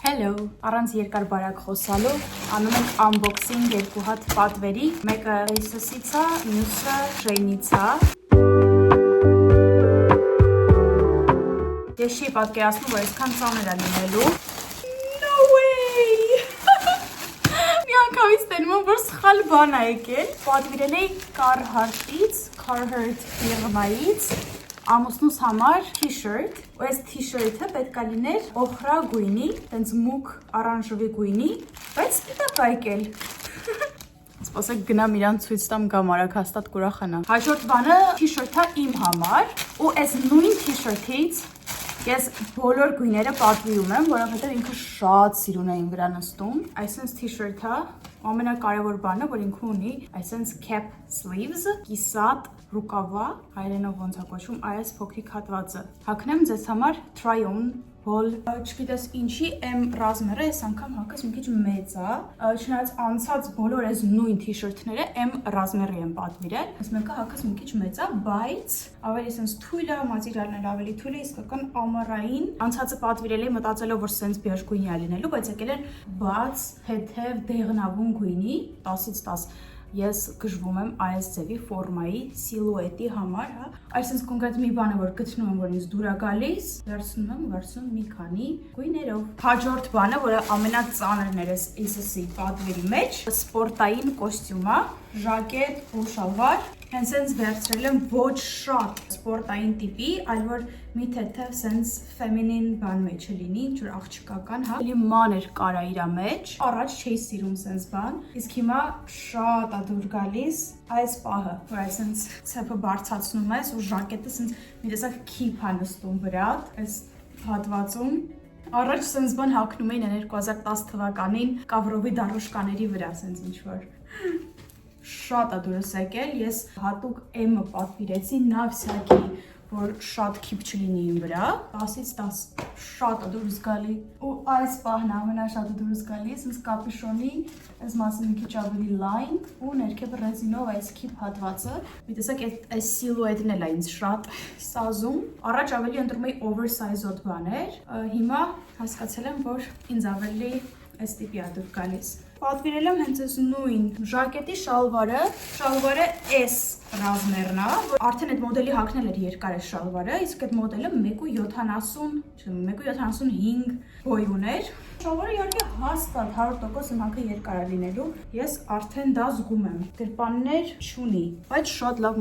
Hello, առանց երկար բարակ խոսալու անում ենք unboxing երկու հատ պատվերի, մեկը Asus-ից է, մյուսը Shein-ից է։ Ես չի պատկերացնում, որ այսքան ծանր է լինելու։ No way! Մի անգամից տենում եմ, որ սխալ բան է եկել։ Պատվիրել էի Carhartt-ից, Carhartt ֆիրմայից։ Ամուսնուս համար t-shirt, ու այս t-shirt-ը պետք է լիներ օխրա գույնի, տենց մուգ արանժևի գույնի, բայց սպիտակ է եկել։ Սպասեք գնամ իրան ցույց տամ գամ արագ հաստատ կուրախանամ։ Հաջորդ բանը t-shirt-ը իմ համար, ու այս նույն t-shirt-ից ես բոլոր գույները պատվիրում եմ, որովհետև ինքը շատ սիրուն է իմ վրա նստում։ Այսպես t-shirt-ը ամենակարևոր բանը, որ ինքը ունի այսպես cap sleeves, կիսատ ռուկավա, հայերենով ոնց է կոչվում, այս փոքրիկ հատվածը։ Հագնեմ ձեզ համար try on haul, չգիտես ինչի M ռազմերը այս անգամ հակս մի քիչ մեծ է, չնայած անցած բոլոր այս նույն t-shirt-ները M ռազմերի են պատվիրել, այս մեկը հակս մի քիչ մեծ է, բայց ավելի sense թույլ է, մատերիալն էլ ավելի թույլ է, իսկական ամառային։ Անցածը պատվիրել էի մտածելով, որ sense բյուրջ գույնի է լինելու, բայց եկել են բաց, թեթև, դեղնավուն գույնի, 10-ից 10։ Ես գժվում եմ այս ձևի ֆորմայի սիլուետի համար, հա։ Այսինքն կոնկրետ մի բանը, որ գտնում եմ, որ ինձ դուր է գալիս, վերցնում մի քանի գույներով։ Հաջորդ բանը, որը ամենածանրն էր Asus-ի պատվերի մեջ, սպորտային կոստյում է, ժակետ ու շալվար։ Հենց sense վերցրել եմ ոչ շատ սպորտային տիպի, այլ որ մի թեթև sense feminine բան մեջը լինի, ինչ որ աղջկական, հա։ Էլի մանր կարա իրա մեջ։ Առաջ չէի սիրում sense բան, իսկ հիմա շատ է դուր գալիս այս պահը, որ այսպես ցեպը բարձրացնում ես ու ժակետը sense մի տեսակ քիփ է նստում վրա, այս հատվածում։ Առաջ sense բան հագնում էին 2010 թվականին Կավրովի դարոշկաների վրա, sense ինչ որ շատ է դուրս եկել, ես հատուկ M-ը պատվիրեցի նավսյակի, որ շատ քիփ չլինի իմ վրա, 10-ից 10 շատ է դուրս գալի, ու այս պահն ամենաշատը դուրս գալի, ասենց կապյուշոնի այս մասը մի քիչ ավելի լայն, ու ներքևը ռեզինով այս քիփ հատվածը, մի տեսակ այս սիլուետն էլ է ինձ շատ սազում, առաջ ավելի ընտրում էի oversize-ոտ բաներ, հիմա հասկացել եմ, որ ինձ ավելի այս տիպի է դուր գալիս։ Պատվիրել եմ հենց այս նույն ժակետի շալվարը S ռազմերն է, որ արդեն այդ մոդելի հագնել էր երկար է շալվարը, իսկ այդ մոդելը 1.75 բոյ ուներ։ Շալվարը իհարկե հաստատ 100% իմ հագը երկար է լինելու, ես արդեն դա զգում եմ, գրպաններ չունի, բայց շատ լավ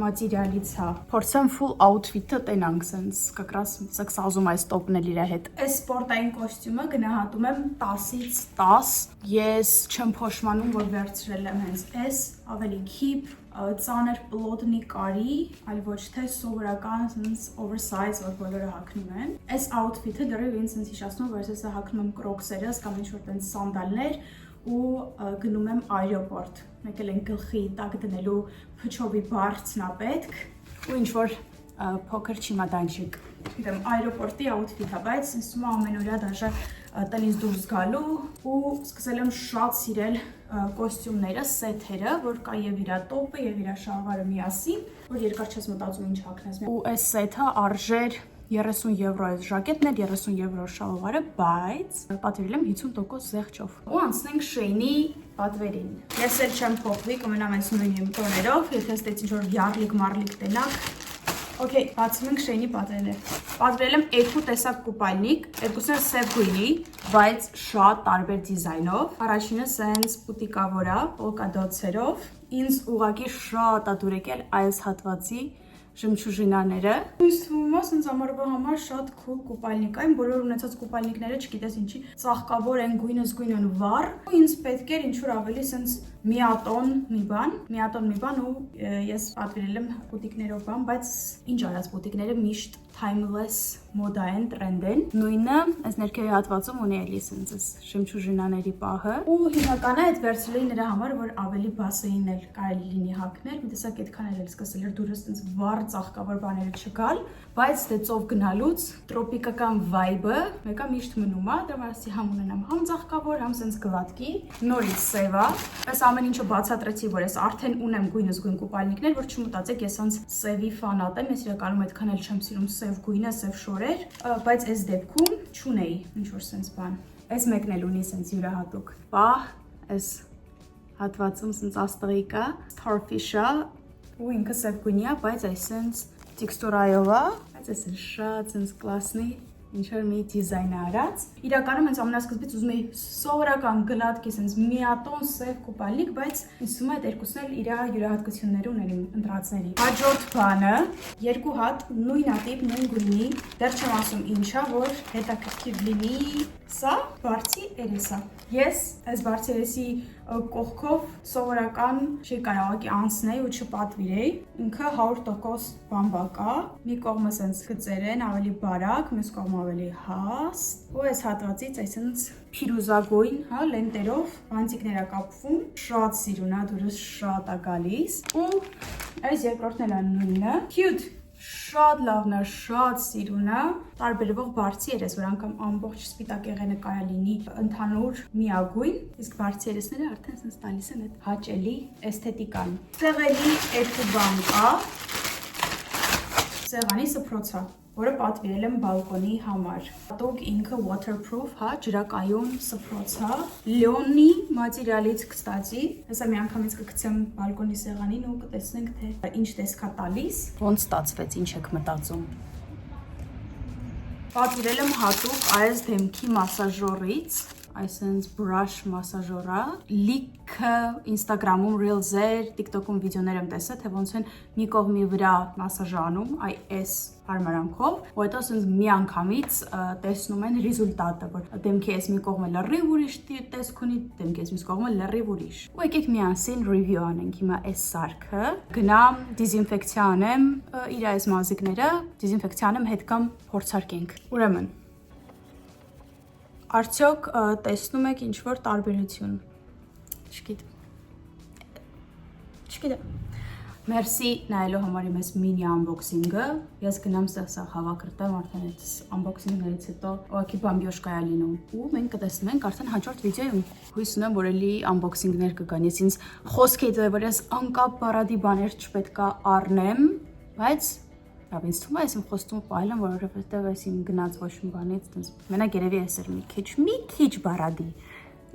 մատերիալից է։ Փորձեմ full outfit-ը տենանք sense, կակրաս սազում այս տոպն էլ իր հետ։ Այս սպորտային կոստյումը գնահատում եմ 10-ից 10, ես չեմ փոշմանում, որ վերցրել եմ հենց այս, ավելի քիփ, ծանր պլոտնի կարի, այլ ոչ թե սովորական oversize, որ բոլորը հագնում են։ Այս outfit-ը դեռև ինձ ինձ հիշացնում, որ ես հագնում եմ կրոքսերս կամ ինչ-որ տենց սանդալներ ու գնում եմ այրոպորտ։ Եկել են գլխի տակ դնելու փչովի բարձն է պետք ու ինչ-որ փոքր չիմադանջիկ։ Գիտեմ, այրոպորտի outfit-ը, բայց ինձ թվում է ամենօրյա դաժե տնից դուրս գալու ու սկսել եմ շատ սիրել կոստյումները, սեթերը, որ կա եւ իրա տոպը եւ իրա շալվարը միասին, որ երկար չես մտածում ինչ հագնես։ Ու այս սեթը արժեր 30 եվրո այս ժակետն էր, 30 եվրո շալվարը, բայց պատվիրել եմ 50% զեղչով։ Ու անցնենք Shein-ի պատվերին։ Ես էլ չեմ փոխվի, կմնամ այս նույն իմ տոներով, եթե ստեց ինչ որ յարլիկ մարլիկ տենակ։ Okay, բացում ենք Shein-ի պատվերը։ Պատվիրել եմ երկու տեսակ կուպալնիկ, երկուսն էլ սև գույնի, բայց շատ տարբեր դիզայնով։ Առաջինը sense պուտիկավոր է, պոլկադոցերով։ Ինձ ուղղակի շատ է դուր եկել այս հատվածի ժմչուժինաները։ Ինձ թվում է, sense ամառվա համար շատ cool կուպալնիկ է, բոլոր ունեցած կուպալնիկները չգիտես ինչի ծաղկավոր են, գույնս գույն են վառ։ Ինձ պետք էր ինչ-որ ավելի sense միատոն մի բան ու ես պատվիրել եմ պուտիկներով բան, բայց ինչ արած պուտիկները միշտ timeless մոդա են, տրենդ են։ Նույնը այս ներքևի հատվածում ունի էլի sense շմչուժինաների պահը։ Ու հիմնականը այդ վերցրել էի նրա համար, որ ավելի բասեին էլ կարելի լինի հագնել, մի տեսակ այդքան էլ սկսել էր դուրս sense վառ ծաղկավոր բաները չգալ, բայց դեծով գնալուց տրոպիկական vibe-ը մեկը միշտ մնում է, դրա մասի համ ունենամ համ ծաղկավոր, համ sense գլատկի, նորից սև է։ Այս ամեն ինչը բացատրեցի, որ ես արդեն ունեմ գույնս կուպալնիկներ, որ չմտածեք ես sense սևի ֆանատ եմ, ես իրականում այդքան էլ չեմ սիրում սև գույնը, սև շոր նոր էր, բայց այս դեպքում չունեի ինչ-որ sense բան։ Այս մեկն էլ ունի sense յուրահատուկ պահ, այս հատվածում sense աստղի կա, starfish-ը, ու ինքը սև գույնի է, բայց այս sense տեքստուրայով է, բայց այս էլ շատ sense կլասնի ինչ-որ մի դիզայն է արած։ Իրականում հենց ամենասկզբից ուզում էի սովորական գլատկի sense միատոն սև կուպալիկ, բայց ինձ թվում է այդ երկուսն էլ իր յուրահատկությունները ունեն իմ ընտրածների։ Հաջորդ բանը երկու հատ նույնատիպ նույն գույնի, դեռ չեմ ասում ինչա, որ հետաքրքիր լինի, սա բարձի երեսա։ Ես այս բարձի երեսի կողքով սովորական չի կարողի անցնել ու չպատվիրեի։ Ինքը 100% բամբակ է, մի կողմը sense գծեր են ավելի բարակ, մյուս կողմը ավելի հաստ, ու այս հատվածից այսինքն փիրուզագույն, հա, լենտերով բանտիկներ է կապվում, շատ սիրուն է, դուրս շատ է գալիս, ու այս երկրորդն էլ է նույնը, cute, շատ լավն է, շատ սիրուն է, տարբերվող բարձի երես, որ անգամ ամբողջ սպիտակ եղենը կարա լինի ընդհանուր միագույն, իսկ բարձի երեսները արդեն sense տալիս են այդ հաճելի էսթետիկան։ Սեղանի երկու բան կա, սեղանի սփռոցը, որը պատվիրել եմ բալկոնի համար։ Հատուկ ինքը waterproof, հա, ջրակայուն սփռոց է, լյոնի մատերիալից կստացի։ Հեսա մի անգամից կգցեմ բալկոնի սեղանին ու կտեսնենք, թե ինչ տեսք է տալիս։ Ոնց ստացվեց, ինչ եք մտածում։ Պատվիրել եմ հատուկ այս դեմքի մասաժորից, այսինքն brush մասաժորա, լիքը Instagram-ում Reels-եր, TikTok-ում վիդեոներ եմ տեսել, թե ոնց են մի կողմի վրա մասաժ անում, այս հարմարանքով, ու հետո ասենց մի անգամից տեսնում են ռեզուլտատը, որ դեմքի այս մի կողմը լրիվ ուրիշ տեսք ունի, դեմքի այս մյուս կողմը լրիվ ուրիշ։ Ու եկեք միասին review անենք հիմա այս սարքը, գնամ դիզինֆեկցիա անեմ իր այս մազիկները, դիզինֆեկցիա անեմ, հետ կամ փորձարկենք։ Ուրեմն արդյոք տեսնում եք ինչ-որ տարբերություն։ Չգիտեմ։ Մերսի նայելու համար իմ այս մինի unboxing-ը։ Ես գնամ սա հավաքրտեմ արդեն այդ unboxing-ներից հետո ուղղակի բամբյոշկա է լինում։ Ու մենք կտեսնենք արդեն հաջորդ վիդեոյում։ Հույս ունեմ, որ էլի unboxing-ներ կգան։ Ես ինձ խոսք էի տվել, որ ես անկապ բարադի բաներ չպետք է առնեմ, բայց Լավ, ինձ թվում է ես իմ խոստումը պահել եմ, որովհետև այս իմ գնաց ոչ մի բանից, մենակ երևի ես էր մի քիչ բարադի,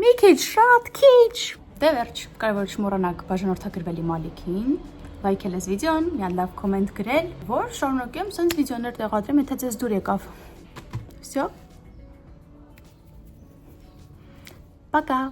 մի քիչ, շատ քիչ։ Դե վերջ, կարևոր չմոռանաք բաժանորդագրվել իմ ալիքին, լայքել այս վիդեոն, միան լավ կոմենտ գրել, որ շարունակեմ սենց վիդեոներ տեղադրեմ, եթե ձեզ դուր եկավ։ Всё։ Пока։